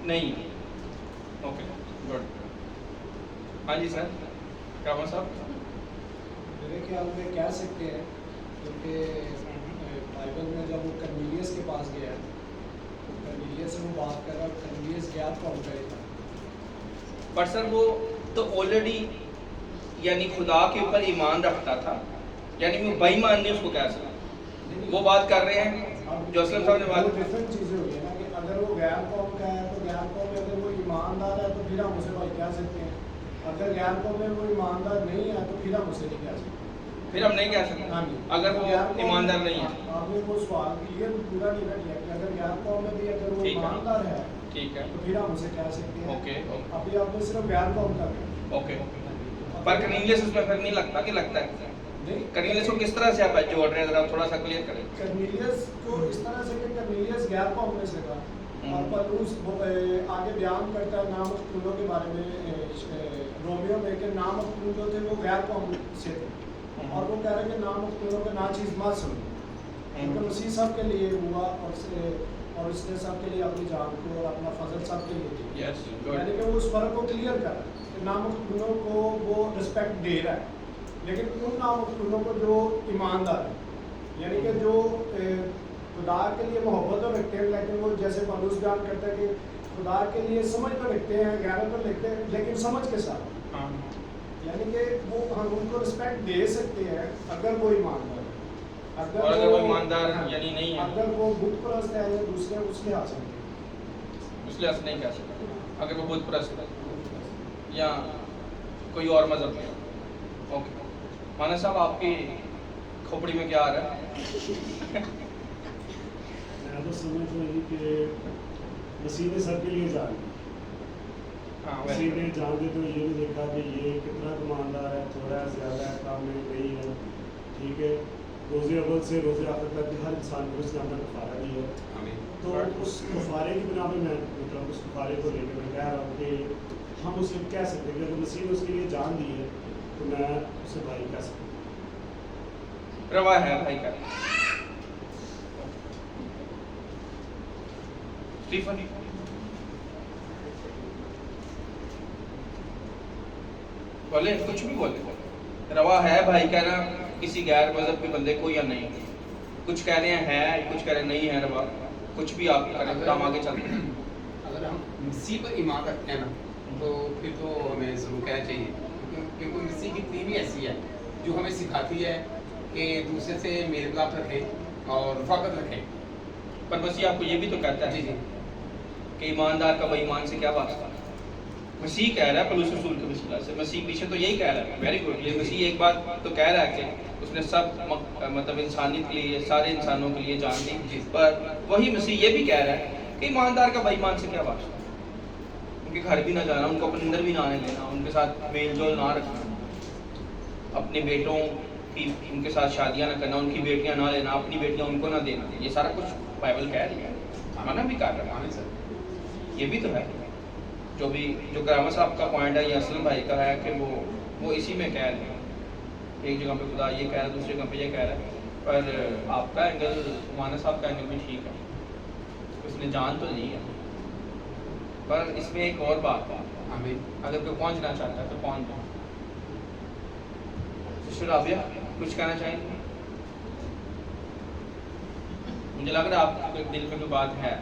نہیں ہے. Okay good. ہاں جی سر کیا صاحب میرے خیال میں کہہ سکتے ہیں کیونکہ بائبل میں جب وہ کرنیلیس کے پاس گیا کرنیلیس سے وہ بات کر رہا ہے کرنیلیس گیا قوم کا تھا. پر سر وہ تو آلریڈی یعنی خدا کے اوپر ایمان رکھتا تھا, یعنی وہ بے ایمان نہیں اس کو کہہ سکتا. وہ بات کر رہے ہیں جو اسلم صاحب نے بات ڈفرینٹ چیزیں ہوئی ہیں نا کہ اگر وہ غیر قوم کا ہے تو غیر قوم میں اگر وہ ایماندار ہے تو پھر ہم اسے بھائی کہہ سکتے ہیں. اگر غیر قوم میں وہ ایماندار نہیں ہے تو پھر ہم اسے نہیں کہہ سکتے. پھر ہم نہیں کہہ سکتے اگر وہ ایماندار نہیں ہے. آپ نے وہ سوال کلیئر پورا نہیں کیا کہ اگر غیر قوم میں بھی اگر وہ ایماندار ہے ٹھیک ہے تو پھر ہم اسے کہہ سکتے ہیں. اوکے ابھی آپ نے صرف غیر قوم کا کہا. اوکے پر کرنیلیس اس میں پھر نہیں لگتا کہ لگتا ہے کرنیلیس کو کس طرح سے آپ جوڑ رہے ہیں ذرا تھوڑا سا کلیئر کریں. کرنیلیس کو اس طرح سے کہ کرنیلیس غیر قوم میں سے تھا اور پلوس آگے بیان کرتا ہے نامختونوں کے بارے میں رومیو میں کہ نامختون جو تھے وہ غیر قوم سے تھے اور وہ کہہ رہے ہیں کہ نامختونوں کا ناچیز مت سنو کیونکہ مسیح سب کے لیے ہوا اور اس نے سب کے لیے اپنی جان کو اور اپنا فضل سب کے لیے دی. یعنی کہ وہ اس فرق کو کلیئر کر رہا ہے کہ نامختونوں کو وہ رسپیکٹ دے رہا ہے لیکن ان نامختونوں کو جو ایماندار ہے یعنی کہ جو خدا کے لیے محبت تو رکھتے ہیں لیکن وہ جیسے پالوس بیان کرتا ہے کہ خدا کے لیے سمجھ تو رکھتے ہیں غیرت تو رکھتے ہیں لیکن سمجھ کے ساتھ یعنی کہ وہ ہم ان کو رسپیکٹ دے سکتے ہیں اگر وہ ایماندار ہے. اگر وہ ایماندار یعنی نہیں ہے اگر وہ بت پرست ہے یا دوسرے اس لحاظ سے اس لحاظ سے نہیں کہہ سکتا اگر وہ بت پرست ہے یا کوئی اور مذہب ہے. اوکے مانا صاحب آپ کی کھوپڑی میں کیا آ رہا ہے؟ میں تو سمجھ رہی کہ مسیح نے سب کے لیے جان دی. مسیح نے جان دی تو یہ نہیں دیکھا کہ یہ کتنا ایماندار ہے, تھوڑا ہے, زیادہ ہے, کام میں نہیں ہے. ٹھیک ہے, روز اول سے روز آخر تک ہر انسان کو اس نے اپنا کفارہ دی ہے. تو اس کفارے کی بنا پہ میں مطلب اس کفارے کو لے کے میں کہہ رہا ہوں کہ ہم اسے کہہ سکتے ہیں کہ اگر مسیح نے اس کے لیے جان دی ہے تو میں اسے بھائی کہہ سکتا ہوں. روا ہے بھائی کا. اسٹیفن بولے کچھ بھی بولے روا ہے بھائی کہنا کسی غیر مذہب کے بندے کو یا نہیں. کچھ کہہ رہے ہیں کچھ کہہ رہے نہیں ہے روا, کچھ بھی آپ کریں ہم آگے چلتے ہیں. اگر ہم مسیح پر ایمان رکھتے ہیں نا تو پھر تو ہمیں ضرور کہنا چاہیے کیونکہ مسیح کی تین ایسی ہے جو ہمیں سکھاتی ہے کہ دوسرے سے میل ملاپ رکھیں اور رفاقت رکھیں. پر مسیح آپ کو یہ بھی تو کہتا ہے کہ ایماندار کا بے ایمان سے کیا واسطہ. مسیح کہہ رہا ہے پولس رسول کے وسیلہ سے, مسیح پیچھے تو یہی کہہ رہا ہے. Very good. یہ مسیح ایک بات تو کہہ رہا ہے کہ اس نے سب مطلب انسانیت کے لیے سارے انسانوں کے لیے جان دی, پر وہی مسیح یہ بھی کہہ رہا ہے کہ ایماندار کا بے ایمان سے کیا واسطہ. ان کے گھر بھی نہ جانا, ان کو اپنے اندر بھی نہ آنے دینا, ان کے ساتھ میل جول نہ رکھنا, اپنے بیٹوں کی ان کے ساتھ شادیاں نہ کرنا, ان کی بیٹیاں نہ لینا, اپنی بیٹیاں ان کو نہ دینا. یہ سارا کچھ بائبل کہہ رہی ہے, منع بھی کر رہا ہے. یہ بھی تو ہے جو بھی جو گرامر صاحب کا پوائنٹ ہے یا اسلم بھائی کا ہے کہ وہ اسی میں کہہ رہے ہیں. ایک جگہ پہ خدا یہ کہہ رہا ہے, دوسری جگہ پہ یہ کہہ رہا ہے. پر آپ کا اینگل مانا صاحب کا اینگل بھی ٹھیک ہے, اس نے جان تو لی ہے. پر اس میں ایک اور بات ہے, اگر کوئی پہنچنا چاہتا ہے تو پہنچ جائے. سسٹر رابعہ کچھ کہنا چاہیں گے؟ مجھے لگ رہا ہے آپ کے دل میں کوئی بات ہے.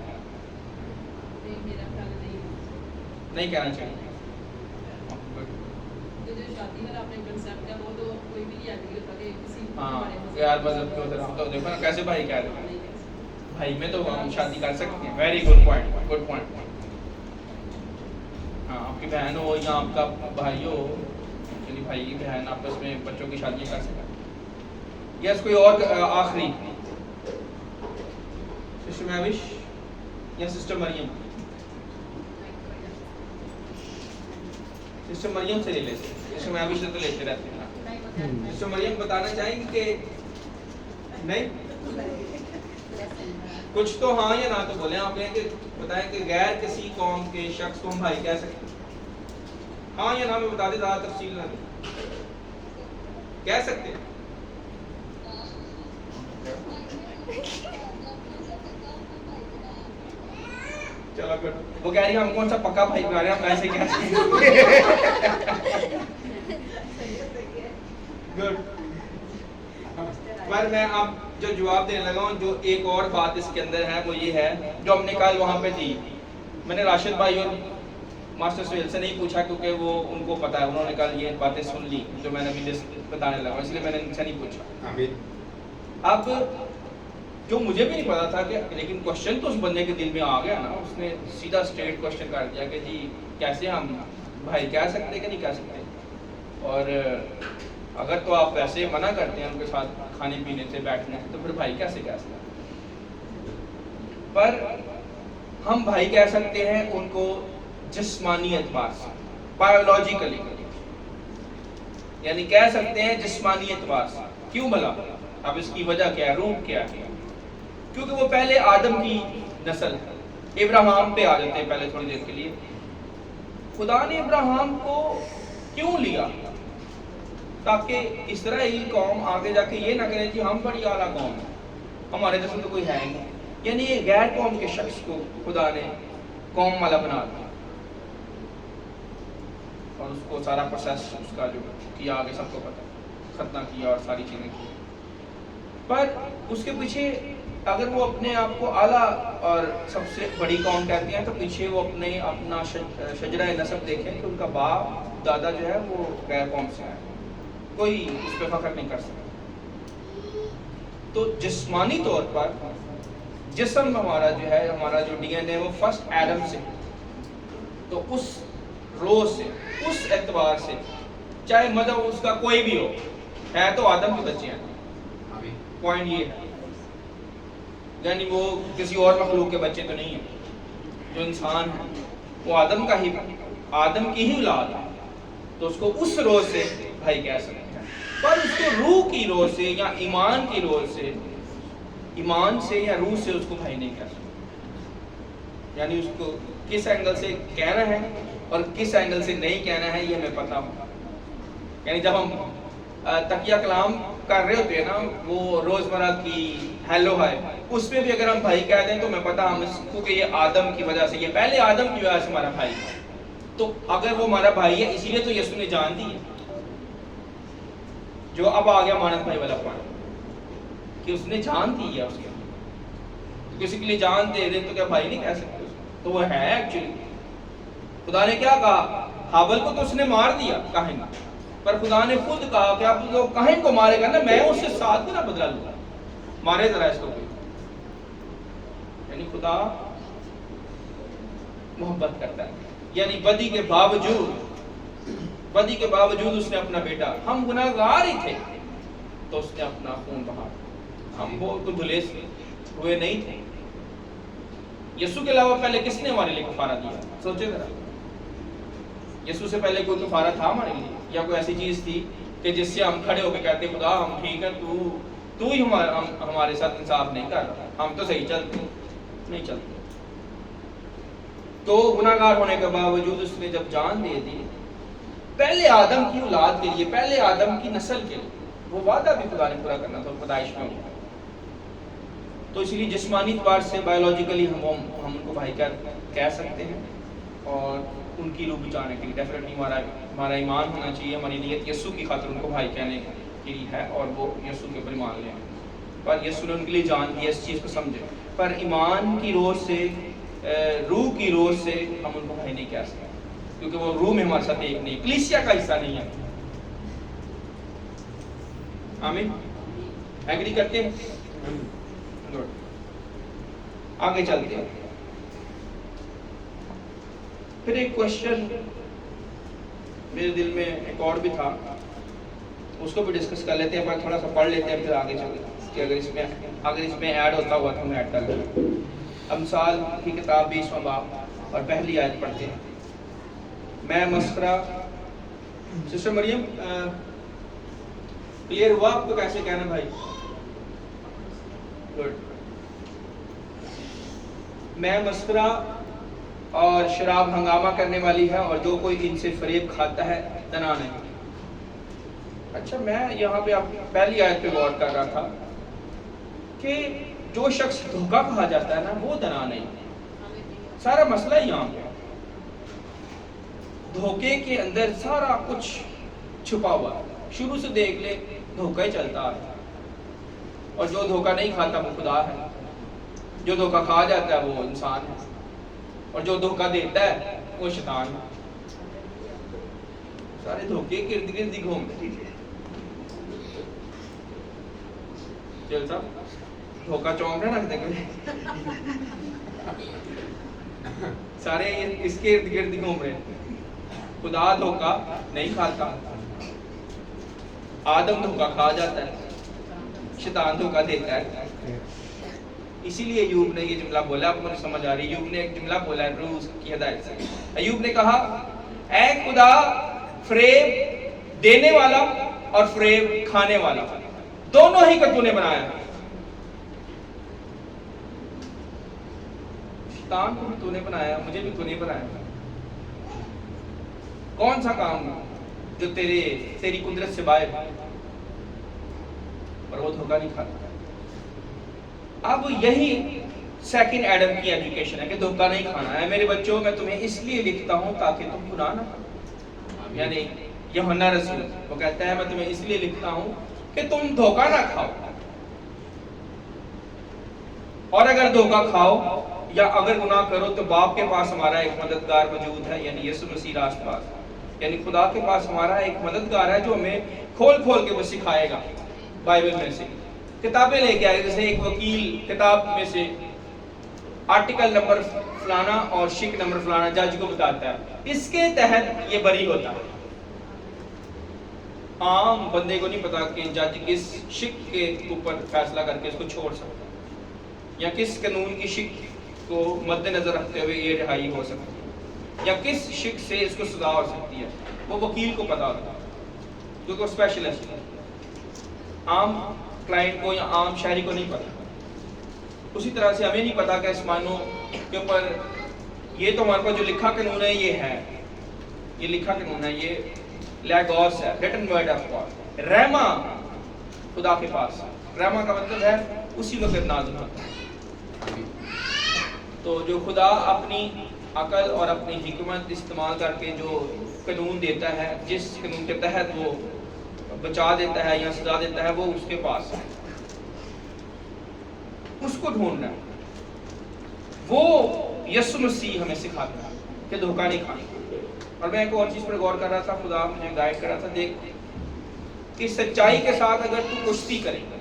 نہیں کہنا چاہیے. ہاں غیر مذہب کے ادھر ہم تو دیکھو نا کیسے بھائی کہہ رہے ہیں, بھائی میں تو ہم شادی کر سکتے ہیں. Very good point, good point. ہاں آپ کی بہن ہو یا آپ کا بھائی ہو, یعنی بھائی بہن آپس میں بچوں کی شادیاں کر سکتے ہیں. یس کوئی اور آخری سسٹر مہوش یا سسٹر مریم؟ سسٹر مریم سے لے لیتے, سسٹر مہوش سے تو لیتے رہتے ہیں. سسٹر مریم بتانا چاہیں گی کہ نہیں کچھ تو ہاں یا نہ تو بولیں. آپ کہیں کہ بتائیں کہ غیر کسی قوم کے شخص کو ہم بھائی کہہ سکتے ہیں, ہاں یا نہ میں بتا دیں, زیادہ تفصیل نہ دیں, کہہ سکتے ہیں. चलो गुड। वो कह रही है हम कौन सा पक्का भाई बना रहे हैं, हम ऐसे क्या गुड। पर मैं अब जो जवाब देने लगा हूँ, जो एक और बात इसके अंदर है वो ये है, जो हमने कल वहाँ पे दी, मैंने राशिद भाई और मास्टर सुहेल से नहीं पूछा क्योंकि वो उनको पता है, उन्होंने कल ये बातें सुन ली जो मैंने अभी बताने लगा, इसलिए मैंने इनसे नहीं पूछा। अब जो मुझे भी नहीं पता था कि, लेकिन क्वेश्चन तो उस बंदे के दिल में आ गया ना, उसने सीधा स्ट्रेट क्वेश्चन कर दिया कि जी कैसे हम भाई कह सकते कि नहीं कह सकते, और अगर तो आप वैसे मना करते हैं उनके साथ खाने पीने से बैठने से, तो फिर भाई कैसे कह सकते? पर हम भाई कह सकते हैं उनको जिस्मानी एतबार से, बायोलॉजिकली, यानी कह सकते हैं जिस्मानी एतबार से। क्यों भला? अब इसकी वजह क्या है, रूप क्या है? क्योंकि वो पहले आदम की नस्ल है। इब्राहिम पे आ जाते हैं पहले थोड़ी देर के लिए। खुदा ने इब्राहिम को क्यों लिया? ताकि इसराइल कौम आगे जाके ये ना करे कि हम बड़ी आला कौम है, हमारे जैसे तो कोई है ही नहीं। यानी ये गैर कौम के शख्स को खुदा ने कौम वाला बना दिया, और उसको सारा प्रोसेस उसका जो किया आगे सबको पता, खतना किया और सारी चीज़ें की। पर उसके पीछे अगर वो अपने आप को आला और सबसे बड़ी कौम कहती हैं, तो पीछे वो अपना शजरा नसब देखें कि उनका बाप दादा जो है वो गैर कौम से है, कोई उस पर फख्र नहीं कर सकता। तो जिस्मानी तौर पर जिस्म हमारा जो है, हमारा जो डीएनए वो फर्स्ट एडम से, तो उस रोज से, उस एतबार से, चाहे मजहब उसका कोई भी हो, है तो आदम के बच्चे हैं। पॉइंट ये है, यानी वो किसी और मखलूक के बच्चे तो नहीं है। जो इंसान है वो आदम का ही, आदम की ही औलाद है, तो उसको उस रोज से भाई कह सकते हैं। पर उसको रूह की रोज से या ईमान की रोज से, ईमान से या रूह से उसको भाई नहीं कह सकते। यानी उसको किस एंगल से कहना है और किस एंगल से नहीं कहना है, ये हमें पता हो। यानी जब हम तकिया कलाम कर रहे होते हैं ना, वो रोजमर्रा की हेलो हाय, उसमें भी अगर हम भाई कह दें तो मैं पता हम इसको कि ये आदम की वजह से, ये पहले आदम की वजह से हमारा भाई है, तो अगर वो हमारा भाई है इसीलिए तो यीशु ने जान दी है। जो अब आ गया मानस भाई वाला पॉइंट कि उसने जान दी है उसके, तो किसी के लिए जान दे दे तो क्या भाई नहीं कह सकते उसको? तो वो है एक्चुअली। खुदा ने क्या कहा? हाबल को तो उसने मार दिया काहिन, पर खुदा ने खुद कहा कि आप जो काहिन को मारेगा ना, मैं उससे 7 गुना बदला लूंगा, मारे जरा इसको कोई। यानी खुदा मोहब्बत करता है, यानी बदी के बावजूद उसने अपना बेटा, हम गुनाहगार ही थे तो उसने अपना खून बहा, हम वो तो धुले हुए नहीं थे। यीशु के अलावा पहले किसने हमारे लिए कफारा दिया? सोचे जरा, यीशु से पहले कोई कफारा था हमारे लिए, या कोई ऐसी चीज थी कि जिससे हम खड़े होकर कहते खुदा हम ठीक है, तू ही हमारे साथ इंसाफ नहीं कर रहा, हम तो सही चलते नहीं चलते। तो गुनाहगार होने के बावजूद उसने जब जान दे दी, पहले आदम की औलाद के लिए, पहले आदम की नस्ल के लिए, वो वादा भी खुदा ने पूरा करना था पैदाइश में। तो इसलिए जिस्मानी तौर से, बायोलॉजिकली हम उनको भाई कह सकते हैं, और उनकी रूह बचाने के लिए डेफिनेटली हमारा ईमान होना चाहिए, हमारी नीयत यीशु की खातिर उनको भाई कहने के लिए है, और वो यीशु के ऊपर ईमान लें। पर यीशु ने उनके लिए जान दिया, इस चीज़ को समझे। पर ईमान की रोज से, रूह की रोज से हम उनको भाई नहीं कह सकते, क्योंकि वो रूह में हमारे साथ एक नहीं, कलीसिया का हिस्सा नहीं है। आमीन, एग्री करते हैं? गुड, आगे चलते हैं। फिर एक क्वेश्चन मेरे दिल में एक और भी था, उसको भी डिस्कस कर लेते हैं, पर थोड़ा सा पढ़ लेते हैं फिर आगे चलते हैं कि अगर इसमें ऐड होता हुआ तो हम ऐड कर लेंगे। अमसाल की किताब 20वां बाब और पहली आयत पढ़ते हैं। मैं मस्करा, सिस्टर मरियम क्लियर हुआ आपको कैसे कहना भाई? गुड। मैं मस्करा और शराब हंगामा करने वाली है, और जो कोई इनसे फरेब खाता है तना नहीं। अच्छा, मैं यहाँ पे आप पहली आयत पे गौर कर रहा था कि जो शख्स धोखा कहा जाता है ना, वो दना नहीं। सारा मसला ही यहाँ पे धोखे के अंदर सारा कुछ छुपा हुआ है। शुरू से देख ले धोखा ही चलता है, और जो धोखा नहीं खाता वो खुदा है, जो धोखा खा जाता है वो इंसान है, और जो धोखा देता है वो शैतान है। सारे धोखे के इर्द गिर्द घूमते। चल साहब धोखा चौंक है ना देखो, सारे इसके इर्द गिर्द घूम रहे हैं। खुदा धोखा नहीं खाता, आदम धोखा खा जाता है, शैतान धोखा देता है। इसीलिए अय्यूब ने ये जुमला बोला, आपको समझ आ रही है? अय्यूब ने एक जुमला बोला है रूह की हिदायत से। अय्यूब ने कहा, ऐ खुदा फरेब देने वाला और फरेब खाने वाला दोनों ही को तूने बनाया है। शैतान को भी तूने बनाया, मुझे भी तूने बनाया। कौन सा काम जो तेरी कुदरत से बाहर है? पर वो धोखा नहीं खाता। अब यही सेकंड एडम की एजुकेशन है कि धोखा नहीं खाना है। मेरे बच्चों, मैं तुम्हें इसलिए लिखता हूं ताकि तुम गुनाह ना करो। यानी यूहन्ना रसूल वो कहता है, मैं तुम्हें इसलिए लिखता हूं कि तुम धोखा ना खाओ, और अगर धोखा खाओ या अगर गुनाह करो तो बाप के पास हमारा एक मददगार मौजूद है, यानी यीशु मसीह रास्तबाज। यानी खुदा के पास हमारा एक मददगार है जो हमें खोल खोल के वो सिखाएगा। बाइबल में से किताबें लेके आए, जैसे एक वकील किताब में से आर्टिकल नंबर फलाना और शिक नंबर फलाना जज को बताता है, इसके तहत ये बरी होता है। आम बंदे को नहीं पता कि जज किस शिक के ऊपर फैसला करके इसको छोड़ सकता है, या किस कानून की शिक को मद्देनजर रखते हुए ये रिहाई हो सकती है, या किस शिक से इसको सजा हो सकती है। वो वकील को पता होता है, क्योंकि वो स्पेशलिस्ट है। आम क्लाइंट को या आम शहरी को नहीं पता। उसी तरह से हमें नहीं पता कि आसमानों के ऊपर ये तो हमारे पास जो लिखा कानून है ये है, ये लिखा कानून है, ये लैगोस है, रिटन वर्ड ऑफ गॉड। रहमा खुदा के पास, रहमा का मतलब है उसी वक्त नाज़िल होता है। तो जो खुदा अपनी अकल और अपनी हिकमत इस्तेमाल करके जो कानून देता है, जिस कानून के तहत वो बचा देता है या सजा देता है, वो उसके पास है, उसको ढूंढना। वो यीशु मसीह हमें सिखाता है कि धोखा नहीं खाना। और मैं एक और चीज पर गौर कर रहा था, खुदा मुझे गाइड कर रहा था, देख कि सच्चाई के साथ अगर तू कुश्ती करेगा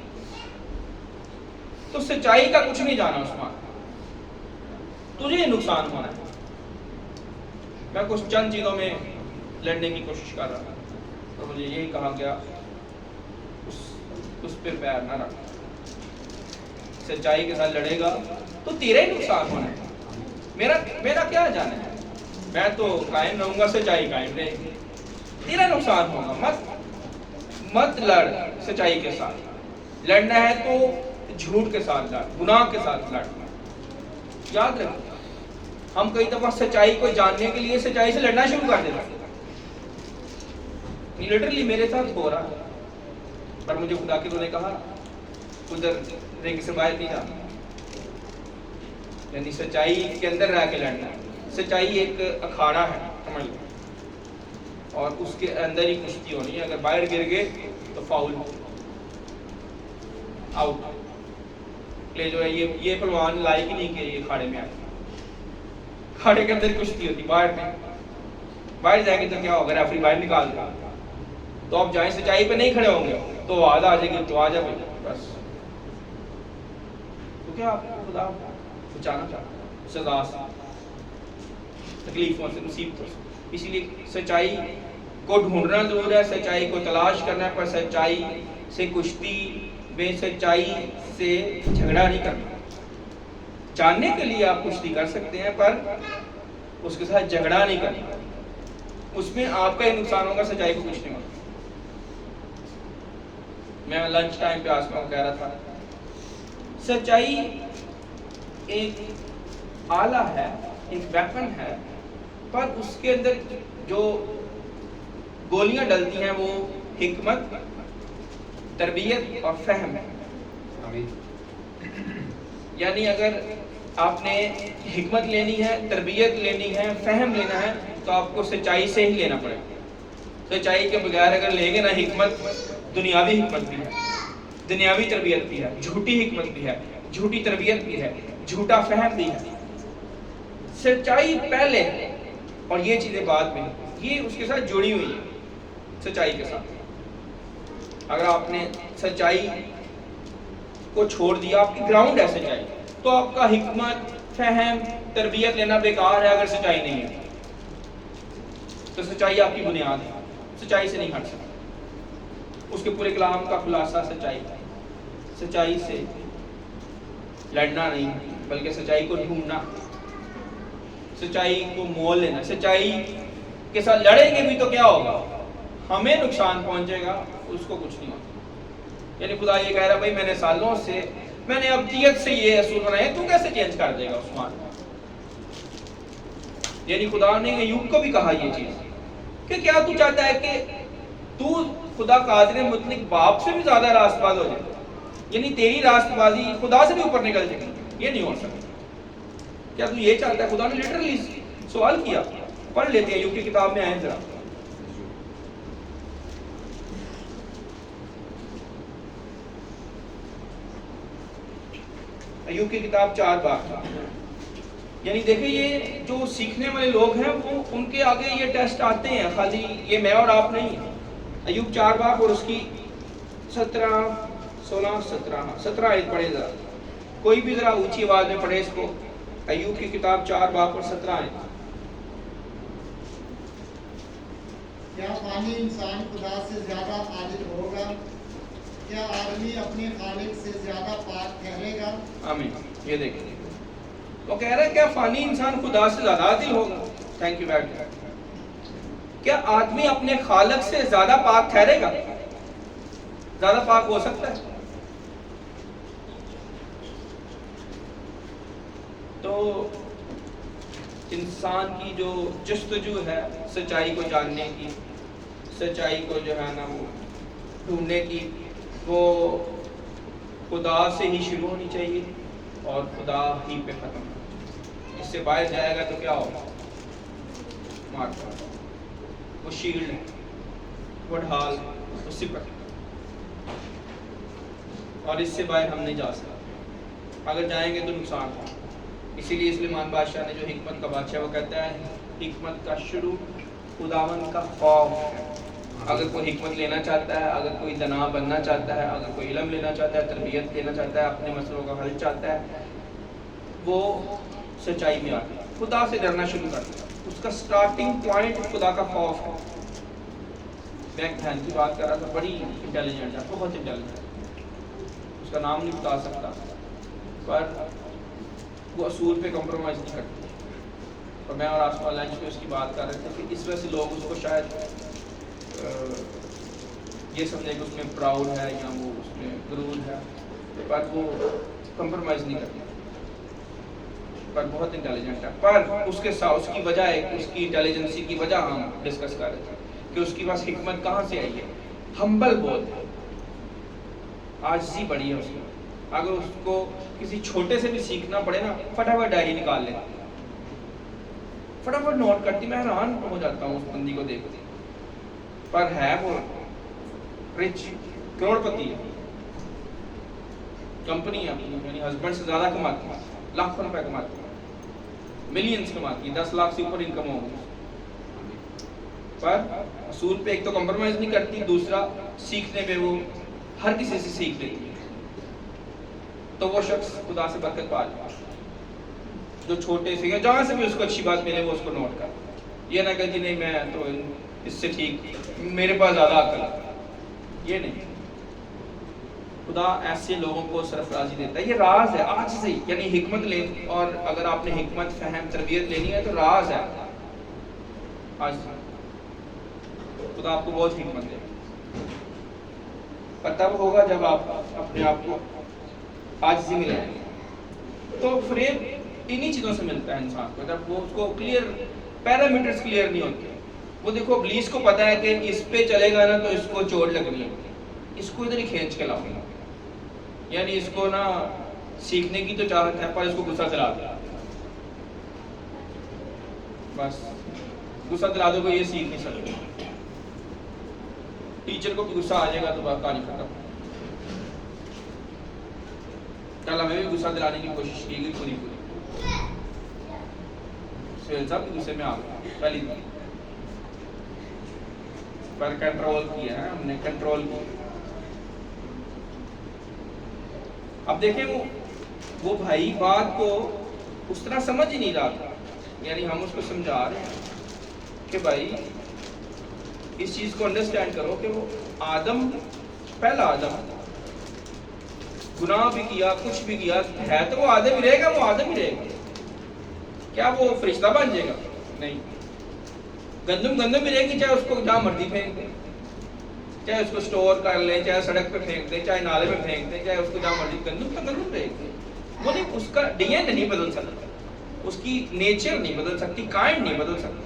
तो सच्चाई का कुछ नहीं जाना, उसमें तुझे नुकसान होना है। मैं कुछ चंद चीजों में लड़ने की कोशिश कर रहा था, तो मुझे यही कहा गया उस पर पैर ना रख। सच्चाई के साथ लड़ेगा तो तेरा ही नुकसान होना है, मेरा क्या जाना है। मैं तो कायम रहूंगा, सच्चाई कायम रहेगी, तेरा नुकसान होगा। मत लड़ सच्चाई के साथ। लड़ना है तो झूठ के साथ लड़, गुनाह के साथ लड़। याद रखो, हम कई दफा सच्चाई को जानने के लिए सच्चाई से लड़ना शुरू कर देते हैं। लिटरली मेरे साथ हो रहा है, पर मुझे खुदा के ने कहा उधर रिंग से बाहर नहीं जाना, यानी सच्चाई के अंदर रह के लड़ना है। सच्चाई एक अखाड़ा है, समझ लो, और उसके अंदर ही कुश्ती होनी है। अगर बाहर गिर गए तो फाउल, आउट। प्ले जो है ये पहलवान लायक ही नहीं कि ये खाड़े में आए। खाड़े के अंदर कुश्ती होती, बाहर नहीं। बाहर जाएंगे तो क्या होगा, रेफरी बाहर निकाल देगा, तो आप जाए सच्चाई पे नहीं खड़े होंगे तो आवाज आ जाएगी, तो आ जाए बस। तो क्या आपको खुदा बचाना चाहता है सजा से, तकलीफों से, मुसीबतों से। इसीलिए सच्चाई को ढूंढना जरूर है, सच्चाई को तलाश करना, पर सच्चाई से कुश्ती में सच्चाई से झगड़ा नहीं करना। जानने के लिए आप कुश्ती कर सकते हैं, पर उसके साथ झगड़ा नहीं करना, उसमें आपका ही नुकसान होगा, सच्चाई को कुछ नहीं होगा। मैं लंच टाइम पे आसमा को कह रहा था, सच्चाई एक आला है, एक वेपन है, पर उसके अंदर जो गोलियां डलती हैं वो हिकमत, तरबियत और फहम है। यानी अगर آپ نے حکمت لینی ہے، تربیت لینی ہے، فہم لینا ہے تو آپ کو سچائی سے ہی لینا پڑے گا. سچائی کے بغیر اگر لیں گے نا حکمت، دنیاوی حکمت بھی ہے، دنیاوی تربیت بھی ہے، جھوٹی حکمت بھی ہے، جھوٹی تربیت بھی ہے، جھوٹا فہم بھی ہے. سچائی پہلے اور یہ چیزیں بعد میں، یہ اس کے ساتھ جڑی ہوئی ہے سچائی کے ساتھ. اگر آپ نے سچائی کو چھوڑ دیا، آپ کی گراؤنڈ ہے سچائی، تو آپ کا حکمت، فہم، تربیت لینا بیکار ہے. اگر سچائی نہیں ہے تو سچائی آپ کی بنیاد ہے، سچائی سے نہیں ہٹ سکتا. اس کے پورے کلام کا خلاصہ سچائی ہے. سچائی سے لڑنا نہیں بلکہ سچائی کو ڈھونڈنا، سچائی کو مول لینا. سچائی کے ساتھ لڑیں گے بھی تو کیا ہوگا؟ ہمیں نقصان پہنچے گا، اس کو کچھ نہیں ہوگا. یعنی خدا یہ کہہ رہا بھائی میں نے سالوں سے، میں نے ابدیت سے یہ اصول بنائے، تو کیسے چینج کر دے گا عثمان؟ یعنی خدا نے ایوب کو بھی کہا یہ چیز کہ کیا تو چاہتا ہے کہ تو خدا قادر مطلق باپ سے بھی زیادہ راست باز ہو جائے، یعنی تیری راست بازی خدا سے بھی اوپر نکل جائے؟ یہ نہیں ہو سکتا. کیا تو یہ چاہتا ہے؟ خدا نے لٹرلی سوال کیا. پڑھ لیتے ہیں ایوب کی کتاب میں، آئیں ذرا. ایوب کی کتاب 4 باب. یعنی دیکھیں یہ جو سیکھنے والے لوگ ہیں وہ ان کے آگے یہ ٹیسٹ آتے ہیں، خالی یہ میں اور آپ نہیں ہیں. ایوب 4 باب اور اس کی 17 آیت پڑھیں ذرا. کوئی بھی ذرا اونچی آواز میں پڑھے اس کو. ایوب کی کتاب 4 باب اور 17 آیت. کیا فانی انسان خدا سے زیادہ عادل ہوگا؟ کیا آدمی اپنے خالق سے زیادہ پاک ٹھہرے گا؟ آمین. یہ دیکھیں وہ کہہ رہا ہے کیا فانی انسان خدا سے زیادہ عادل ہوگا؟ Thank you very much. کیا آدمی اپنے خالق سے زیادہ پاک ٹھہرے گا؟ زیادہ پاک ہو سکتا ہے؟ تو انسان کی جو جستجو ہے سچائی کو جاننے کی، سچائی کو جو ہے نا وہ ڈھونڈنے کی، وہ خدا سے ہی شروع ہونی چاہیے اور خدا ہی پہ ختم ہونی چاہیے. اس سے باہر جائے گا تو کیا ہوگا؟ مار پڑ. وہ شیلڈ ہے، وہ ڈھال ہے، وہ سپر. اور اس سے باہر ہم نہیں جا سکتے. اگر جائیں گے تو نقصان ہوگا. اسی لیے سلیمان بادشاہ نے جو حکمت کا بادشاہ وہ کہتا ہے حکمت کا شروع خداوند کا خوف ہے. اگر کوئی حکمت لینا چاہتا ہے، اگر کوئی دنا بننا چاہتا ہے، اگر کوئی علم لینا چاہتا ہے، تربیت لینا چاہتا ہے، اپنے مسئلوں کا حل چاہتا ہے، وہ سچائی میں آتا ہے، خدا سے ڈرنا شروع کرتا ہے. اس کا سٹارٹنگ پوائنٹ خدا کا خوف ہے. میں ایک بہن کی بات کر رہا تھا، بڑی انٹیلیجنٹ ہے، بہت انٹیلیجنٹ. اس کا نام نہیں بتا سکتا، پر وہ اصول پہ کمپرومائز نہیں کرتی. اور میں اور آسمان لنچ پہ اس کی بات کر رہے تھے کہ اس وجہ سے لوگ اس کو شاید یہ سمجھے کہ اس میں پراؤڈ ہے یا وہ اس میں غرور ہے، پر وہ کمپرومائز نہیں کرتی. پر بہت انٹیلیجنٹ ہے. پر اس کے ساتھ اس کی وجہ ہے، اس کی انٹیلیجنسی کی وجہ ہم ڈسکس کر رہے تھے کہ اس کے پاس حکمت کہاں سے آئی ہے. ہمبل بہت ہے، عاجزی بڑی ہے اس میں. اگر اس کو کسی چھوٹے سے بھی سیکھنا پڑے نا، فٹافٹ ڈائری نکال لے، فٹافٹ نوٹ کرتی. میں حیران ہو جاتا ہوں اس بندی کو دیکھ کے. پر ہے وہ رچ، کروڑ پتی ہے، کمپنی ہے اپنی، یعنی ہسبینڈ سے زیادہ کماتی ہے، لاکھوں روپے کماتی ہے، ملینز کماتی ہے، 10 لاکھ سے اوپر انکم ہوگی. پر اصول پہ ایک تو کمپرومائز نہیں کرتی، دوسرا سیکھنے پہ وہ ہر کسی سے سیکھ لیتی ہے. تو وہ شخص خدا سے برکت پا جائے. جو چھوٹے سے یا جہاں سے بھی اس کو اچھی بات ملے وہ اس کو نوٹ کر. یہ نہ کہ جی نہیں میں تو اس سے ٹھیک، میرے پاس زیادہ عقل ہے، یہ نہیں. خدا ایسے لوگوں کو سرفرازی دیتا ہے. یہ راز ہے آج سے، یعنی حکمت لے. اور اگر آپ نے حکمت، فہم، تربیت لینی ہے تو راز ہے آج سے. خدا آپ کو بہت حکمت دے. پر تب ہوگا جب آپ اپنے آپ کو عاجزی میں لائیں گے. تو فریب انہی چیزوں سے ملتا ہے انسان کو، جب وہ اس کو کلیئر پیرامیٹرز کلیئر نہیں ہوتے. وہ دیکھو ابلیس کو پتا ہے کہ اس پہ چلے گا نا تو اس کو چوٹ لگنی ہے، اس کو ادھر ہی کھینچ کے لاؤں گا. یعنی اس کو نا सीखने की तो चाहत है पर इसको गुस्सा दिला दो, बस गुस्सा दिला दो, ये सीख नहीं सकते। टीचर को भी गुस्सा आ जाएगा तो बात कहानी खत्म। कल हमें भी गुस्सा दिलाने की कोशिश की गई पूरी सुहेल साहब भी गुस्से में आ गए पहली बार, पर कंट्रोल किया है हमने, कंट्रोल किया। अब देखें वो भाई बात को उस तरह समझ ही नहीं रहा था, यानी हम उसको समझा रहे हैं कि भाई इस चीज को अंडरस्टैंड करो कि वो आदम, पहला आदम, गुनाह भी किया, कुछ भी किया है तो वो आदम ही रहेगा, वो आदम ही रहेगा। क्या वो फरिश्ता बन जाएगा? नहीं। गंदम ही रहेगी, चाहे उसको जहाँ मर्जी फेंक दे, चाहे उसको स्टोर कर ले, चाहे सड़क पे फेंक दे, चाहे नाले में फेंक दे, चाहे उसको जहाँ मर्जी, गंदम रहेगी। वो नहीं, उसका डीएनए नहीं बदल सकता, उसकी नेचर नहीं बदल सकती, काइंड नहीं बदल सकती।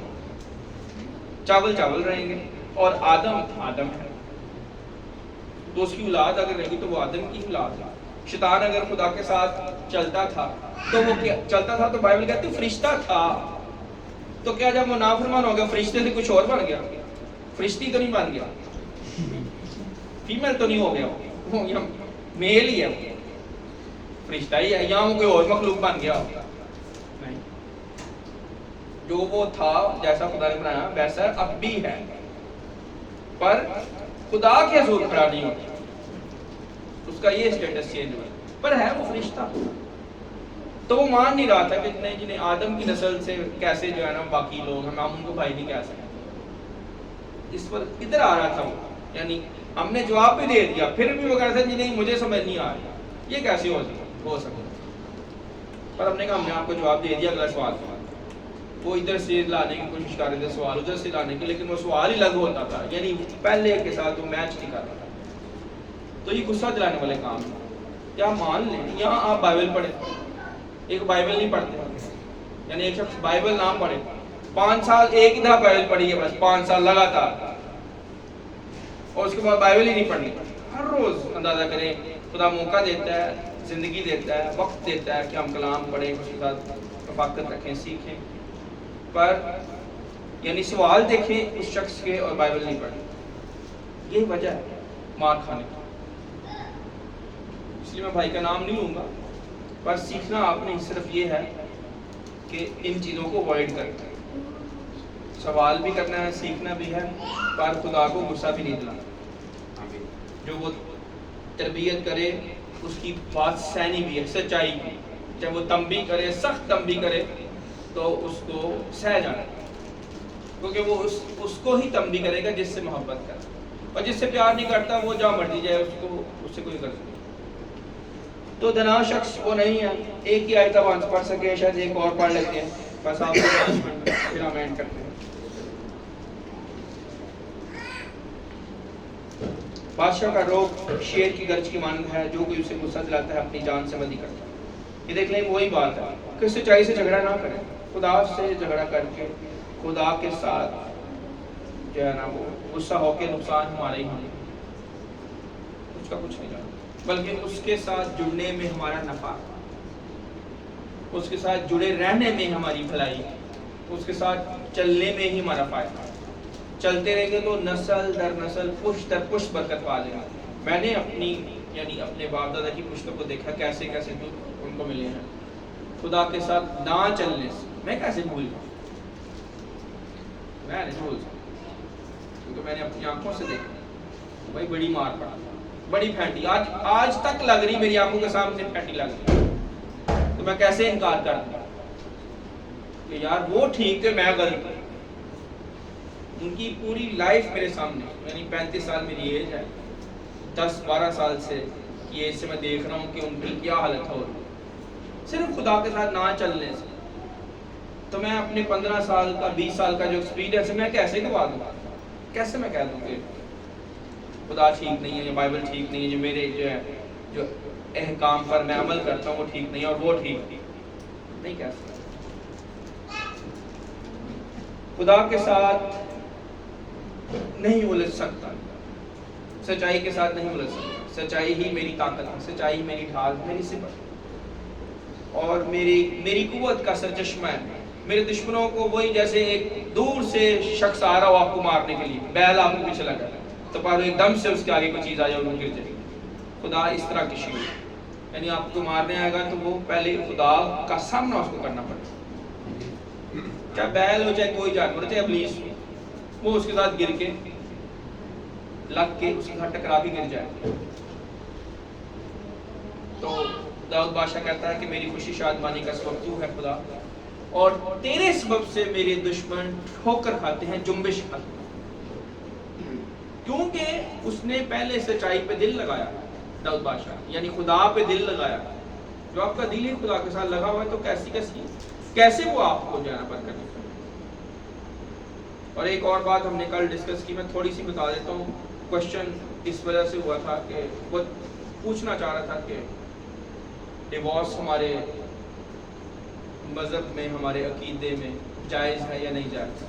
चावल रहेंगे और आदम है, तो उसकी औलाद अगर रहेगी तो वो आदम की औलाद है। शैतान अगर खुदा के साथ चलता था तो वो क्या चलता था? तो बाइबल कहती है फरिश्ता था। तो क्या जब वो नाफरमान हो गया फरिश्ते से कुछ और बन गया? फरिश्ती तो नहीं बन गया, फीमेल तो नहीं हो गया, वो या मेल ही है, वो फरिश्ता ही है, या वो कोई और मखलूक बन गया? नहीं, जो वो था जैसा खुदा ने बनाया वैसा अब भी है, पर खुदा के हुजूर खड़ा नहीं होता, उसका ये स्टेटस चेंज हुआ, पर है वो फरिश्ता। तो वो मान नहीं रहा था कि जिन्हें आदम की नस्ल से कैसे जो है ना बाकी लोग हम उनको भाई नहीं कह सकते। इस पर इधर आ रहा था वो, यानी हमने जवाब भी दे दिया, फिर भी वो कह रहा था जी नहीं मुझे समझ नहीं आ रही, ये कैसे हो सकता। पर हमने कहा हमने आपको जवाब दे दिया, अगला सवाल। वो इधर से लाने की कोशिश कर रहे थे सवाल, उधर से लाने की, लेकिन वो सवाल ही अलग होता था, यानी पहले के साथ वो मैच नहीं कर रहा था। तो ये गुस्सा दिलाने वाले काम है। क्या मान लें, यहाँ आप बाइबल पढ़े, एक बाइबल नहीं पढ़ते, यानी एक शख्स बाइबल नाम पढ़े, 5 साल एक ही दफा बाइबल पढ़ी है बस, 5 साल लगातार, और उसके बाद बाइबल ही नहीं पढ़नी। हर रोज अंदाजा करें, खुदा मौका देता है, जिंदगी देता है, वक्त देता है कि हम कलाम पढ़ें, उसके साथ रफाकत रखें, सीखें, पर यानी सवाल देखें उस शख्स के और बाइबल नहीं पढ़े। ये वजह है मार खाने की। इसलिए मैं भाई का नाम नहीं लूँगा, पर सीखना आपने सिर्फ ये है कि इन चीज़ों को अवॉइड करें। सवाल भी करना है, सीखना भी है, पर खुदा को गुस्सा भी नहीं दिलाना। जो वो तरबियत करे उसकी बात सहनी भी है, सच्चाई की, चाहे वो तंबी करे, सख्त तंबी करे तो उसको सह जाना, क्योंकि वो उसको ही तंबी करेगा जिससे मोहब्बत करे, और जिससे प्यार नहीं करता वो जहाँ मर्जी जाए उसको, उससे कोई गलती नहीं। तो धना शख्स वो नहीं है। एक ही आयत आप पढ़ सके, शायद एक और पढ़ लेते हैं, बस आप फिर हम एंड करते हैं। बादशाह का रोग शेर की गर्ज की मानंद है, जो कोई उसे गुस्सा दिलाता है अपनी जान से बदी करता है। ये देख लें, वही बात है कि सच्चाई से झगड़ा ना करें, खुदा से झगड़ा करके खुदा के साथ जो है ना वो गुस्सा होकर नुकसान हमारा ही होने, उसका कुछ नहीं जाना, बल्कि उसके साथ जुड़ने में हमारा नफा, उसके साथ जुड़े रहने में हमारी भलाई, उसके साथ चलने में ही हमारा फायदा। चलते रहेंगे तो नस्ल दर नस्ल, पुश्त दर पुश्त बरकत पा लेगा। मैंने अपनी यानी अपने बाप दादा की पुश्तों को देखा, कैसे कैसे दुख उनको मिले हैं। खुदा के साथ ना चलने से मैं कैसे भूल जाऊँ? मैं नहीं भूल सकता, क्योंकि मैंने अपनी आंखों से देखा भाई, बड़ी मार पड़ा, बड़ी फैंटी, आज तक लग रही मेरी आंखों के सामने फैंटी लग रही, तो मैं कैसे इनकार कर दूं कि यार वो ठीक थे, मैं गलत। उनकी पूरी लाइफ मेरे सामने, यानी 35 साल मेरी एज है, 10-12 साल से ये एज से मैं देख रहा हूँ कि उनकी क्या हालत हो रही है सिर्फ खुदा के साथ ना चलने से। तो मैं अपने 15 साल का 20 साल का जो एक्सपीरियंस है मैं कैसे गवा दूँगा? कैसे मैं कह दूँ कि खुदा ठीक नहीं है, या बाइबल ठीक नहीं है, जो मेरे जो है जो अहकाम पर मैं अमल करता हूँ वो ठीक नहीं है और वो ठीक नहीं कह सकता। खुदा के साथ नहीं उलझ सकता, सच्चाई के साथ नहीं उलझ सकता। सच्चाई ही मेरी ताकत है, सच्चाई मेरी ढाल, मेरी सिफत। اور میری قوت کا سرچشمہ ہے. میرے دشمنوں کو وہی جیسے ایک دور سے شخص آ رہا ہو آپ کو مارنے کے لیے, بیل آپ کے پیچھے لگا ہے تو پہلے ایک دم سے اس کے آگے کوئی چیز آ جائے اور وہ گر جائے. خدا اس طرح کی شیء ہے, یعنی آپ کو مارنے آئے گا تو وہ پہلے خدا کا سامنا اس کو کرنا پڑتا ہے. چاہے بیل ہو چاہے کوئی جانور, چاہے ابلیس ہو, وہ اس کے ساتھ گر کے لگ کے اس کے ساتھ ٹکرا کے گر جائے. تو داؤد بادشاہ کہتا ہے کہ میری خوشی شادمانی کا سبب تو ہے خدا, اور تیرے سبب سے میرے دشمن ٹھوکر کھاتے ہیں, جنبش کھاتے ہیں. کیونکہ اس نے پہلے سچائی پہ دل لگایا داؤد بادشاہ, یعنی خدا پہ دل لگایا. جو آپ کا دل ہی خدا کے ساتھ لگا ہوا ہے تو کیسے وہ آپ کو جانا بند کرنے. اور ایک اور بات ہم نے کل ڈسکس کی, میں تھوڑی سی بتا دیتا ہوں. کوشچن اس وجہ سے ہوا تھا کہ وہ پوچھنا چاہ رہا تھا کہ ڈیورس ہمارے مذہب میں, ہمارے عقیدے میں جائز ہے یا نہیں جائز.